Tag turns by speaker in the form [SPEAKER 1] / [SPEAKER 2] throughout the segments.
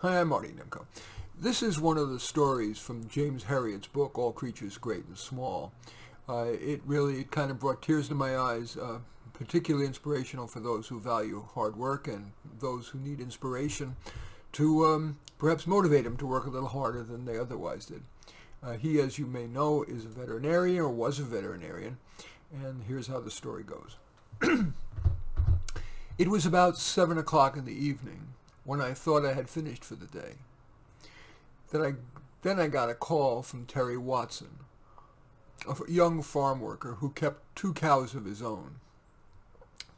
[SPEAKER 1] Hi, I'm Marty Nimco. This is one of the stories from James Herriot's book, All Creatures Great and Small. It kind of brought tears to my eyes, particularly inspirational for those who value hard work and those who need inspiration to perhaps motivate them to work a little harder than they otherwise did. He, as you may know, is a veterinarian or was a veterinarian, and here's how the story goes. It was about 7 o'clock in the evening when I thought I had finished for the day. Then I got a call from Terry Watson, a young farm worker who kept 2 cows of his own.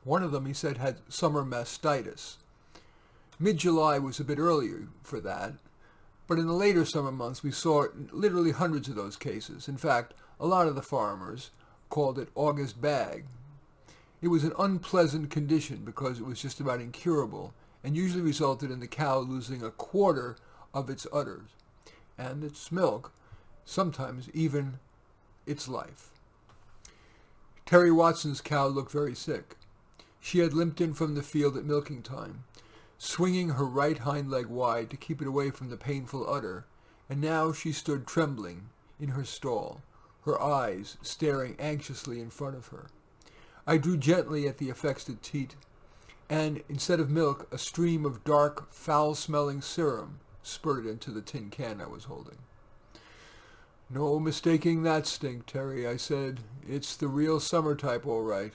[SPEAKER 1] One of them, he said, had summer mastitis. Mid-July was a bit earlier for that, but in the later summer months we saw literally hundreds of those cases. In fact, a lot of the farmers called it August bag. It was an unpleasant condition because it was just about incurable and usually resulted in the cow losing a quarter of its udders and its milk, sometimes even its life. Terry Watson's cow looked very sick. She had limped in from the field at milking time, swinging her right hind leg wide to keep it away from the painful udder, and now she stood trembling in her stall, her eyes staring anxiously in front of her. I drew gently at the affected teat, and instead of milk, a stream of dark, foul-smelling serum spurted into the tin can I was holding. "No mistaking that stink, Terry," I said. "It's the real summer type, all right."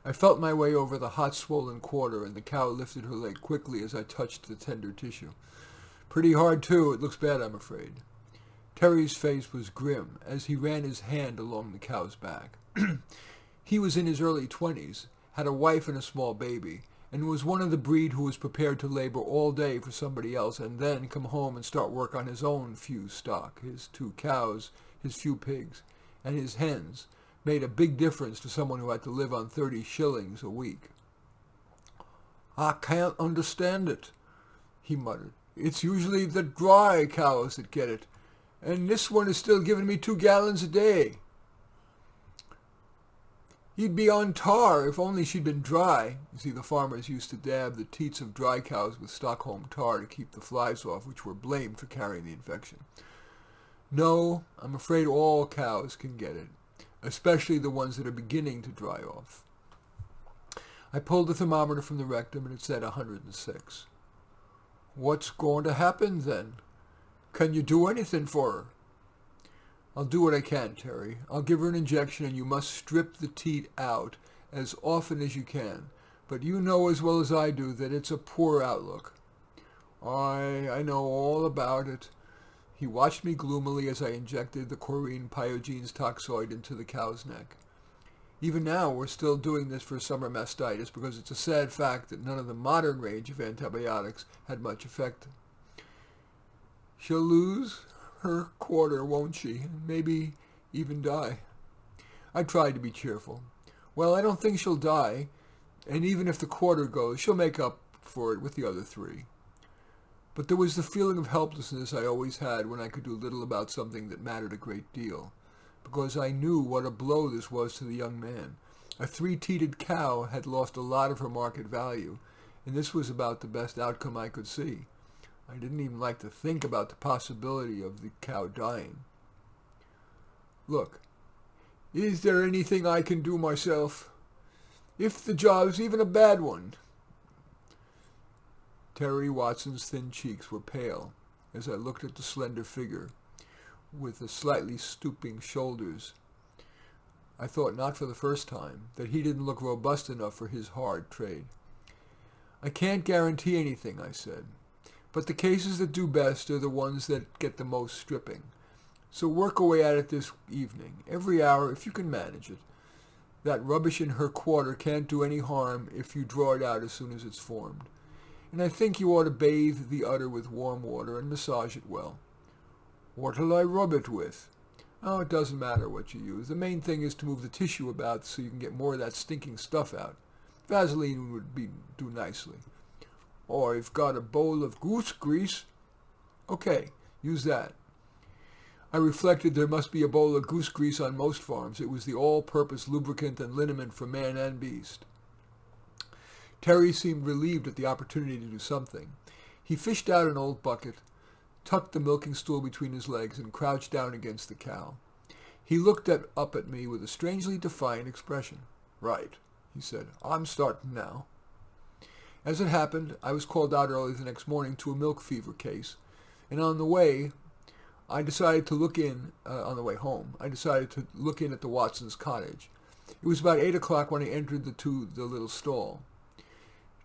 [SPEAKER 1] I felt my way over the hot, swollen quarter, and the cow lifted her leg quickly as I touched the tender tissue. "Pretty hard, too. It looks bad, I'm afraid." Terry's face was grim as he ran his hand along the cow's back. He was in his early 20s, had a wife and a small baby, and was one of the breed who was prepared to labor all day for somebody else and then come home and start work on his own few stock. His 2 cows, his few pigs, and his hens made a big difference to someone who had to live on 30 shillings a week. "I can't understand it," he muttered. "It's usually the dry cows that get it, and this one is still giving me 2 gallons a day. You'd be on tar if only she'd been dry." You see, the farmers used to dab the teats of dry cows with Stockholm tar to keep the flies off, which were blamed for carrying the infection. "No, I'm afraid all cows can get it, especially the ones that are beginning to dry off." I pulled the thermometer from the rectum and it said 106. "What's going to happen then? Can you do anything for her?" "I'll do what I can, Terry. I'll give her an injection and you must strip the teat out as often as you can. But you know as well as I do that it's a poor outlook." I know all about it." He watched me gloomily as I injected the chlorine pyogenes toxoid into the cow's neck. "Even now we're still doing this for summer mastitis because it's a sad fact that none of the modern range of antibiotics had much effect. She'll lose her quarter, won't she? And maybe even die." I tried to be cheerful. "Well, I don't think she'll die, and even if the quarter goes, she'll make up for it with the other 3. But there was the feeling of helplessness I always had when I could do little about something that mattered a great deal, because I knew what a blow this was to the young man. A 3-teated cow had lost a lot of her market value, and this was about the best outcome I could see. I didn't even like to think about the possibility of the cow dying. "Look, is there anything I can do myself? If the job's even a bad one?" Terry Watson's thin cheeks were pale as I looked at the slender figure with the slightly stooping shoulders. I thought, not for the first time, that he didn't look robust enough for his hard trade. "I can't guarantee anything," I said. "But the cases that do best are the ones that get the most stripping. So work away at it this evening, every hour if you can manage it. That rubbish in her quarter can't do any harm if you draw it out as soon as it's formed. And I think you ought to bathe the udder with warm water and massage it well." "What'll I rub it with?" "Oh, it doesn't matter what you use. The main thing is to move the tissue about so you can get more of that stinking stuff out. Vaseline would do nicely." "I've got a bowl of goose grease." "Okay, use that." I reflected there must be a bowl of goose grease on most farms. It was the all-purpose lubricant and liniment for man and beast. Terry seemed relieved at the opportunity to do something. He fished out an old bucket, tucked the milking stool between his legs, and crouched down against the cow. He looked up at me with a strangely defiant expression. "Right," he said. "I'm starting now." As it happened, I was called out early the next morning to a milk fever case, and on the way home, I decided to look in at the Watsons' cottage. It was about 8 o'clock when I entered the little stall.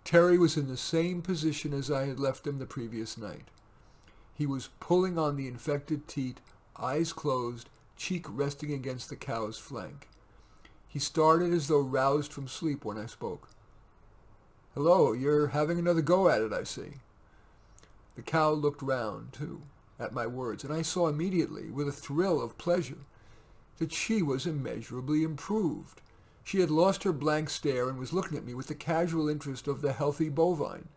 [SPEAKER 1] Terry was in the same position as I had left him the previous night. He was pulling on the infected teat, eyes closed, cheek resting against the cow's flank. He started as though roused from sleep when I spoke. "Hello, you're having another go at it, I see." The cow looked round, too, at my words, and I saw immediately, with a thrill of pleasure, that she was immeasurably improved. She had lost her blank stare and was looking at me with the casual interest of the healthy bovine.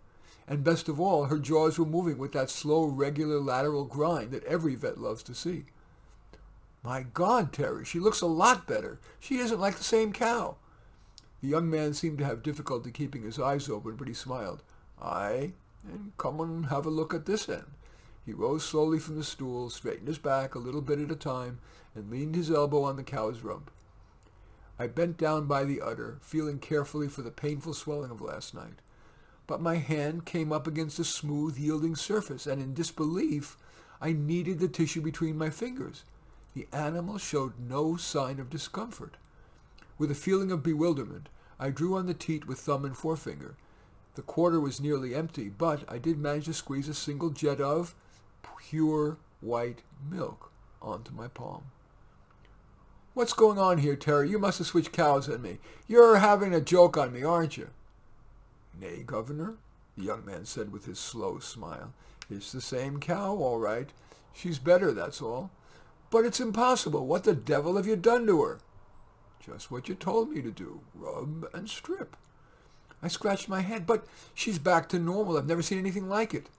[SPEAKER 1] And best of all, her jaws were moving with that slow, regular lateral grind that every vet loves to see. "My God, Terry, she looks a lot better. She isn't like the same cow." The young man seemed to have difficulty keeping his eyes open, but he smiled. "Aye, and come and have a look at this end." He rose slowly from the stool, straightened his back a little bit at a time, and leaned his elbow on the cow's rump. I bent down by the udder, feeling carefully for the painful swelling of last night. But my hand came up against a smooth, yielding surface, and in disbelief, I kneaded the tissue between my fingers. The animal showed no sign of discomfort. With a feeling of bewilderment, I drew on the teat with thumb and forefinger. The quarter was nearly empty, but I did manage to squeeze a single jet of pure white milk onto my palm. "What's going on here, Terry? You must have switched cows on me. You're having a joke on me, aren't you?" "Nay, Governor," the young man said with his slow smile. "It's the same cow, all right. She's better, that's all. But it's impossible. What the devil have you done to her?" "Just what you told me to do. Rub and strip." I scratched my head. "But she's back to normal. I've never seen anything like it."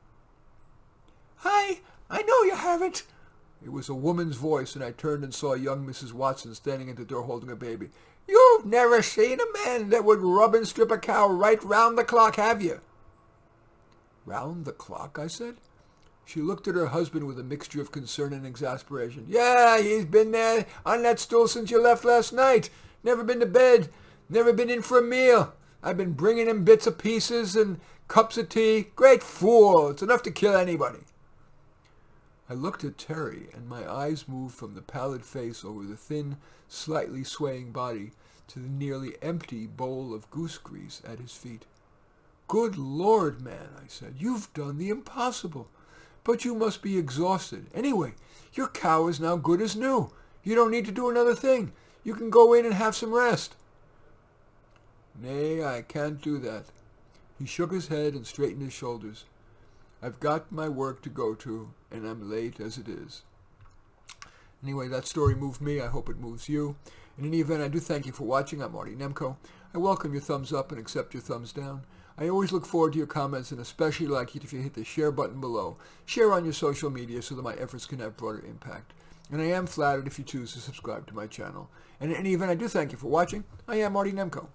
[SPEAKER 1] I know you haven't." It was a woman's voice, and I turned and saw young Mrs. Watson standing at the door holding a baby. "You've never seen a man that would rub and strip a cow right round the clock, have you?" "Round the clock?" I said. She looked at her husband with a mixture of concern and exasperation. "Yeah, he's been there on that stool since you left last night. Never been to bed. Never been in for a meal. I've been bringing him bits of pieces and cups of tea. Great fool. It's enough to kill anybody." I looked at Terry, and my eyes moved from the pallid face over the thin, slightly swaying body to the nearly empty bowl of goose grease at his feet. "Good Lord, man," I said, "you've done the impossible. But you must be exhausted. Anyway, your cow is now good as new. You don't need to do another thing. You can go in and have some rest." "Nay, I can't do that." He shook his head and straightened his shoulders. "I've got my work to go to, and I'm late as it is." Anyway, that story moved me. I hope it moves you. In any event, I do thank you for watching. I'm Marty Nemko. I welcome your thumbs up and accept your thumbs down. I always look forward to your comments, and especially like it if you hit the share button below. Share on your social media so that my efforts can have broader impact. And I am flattered if you choose to subscribe to my channel. And in any event, I do thank you for watching. I am Marty Nemko.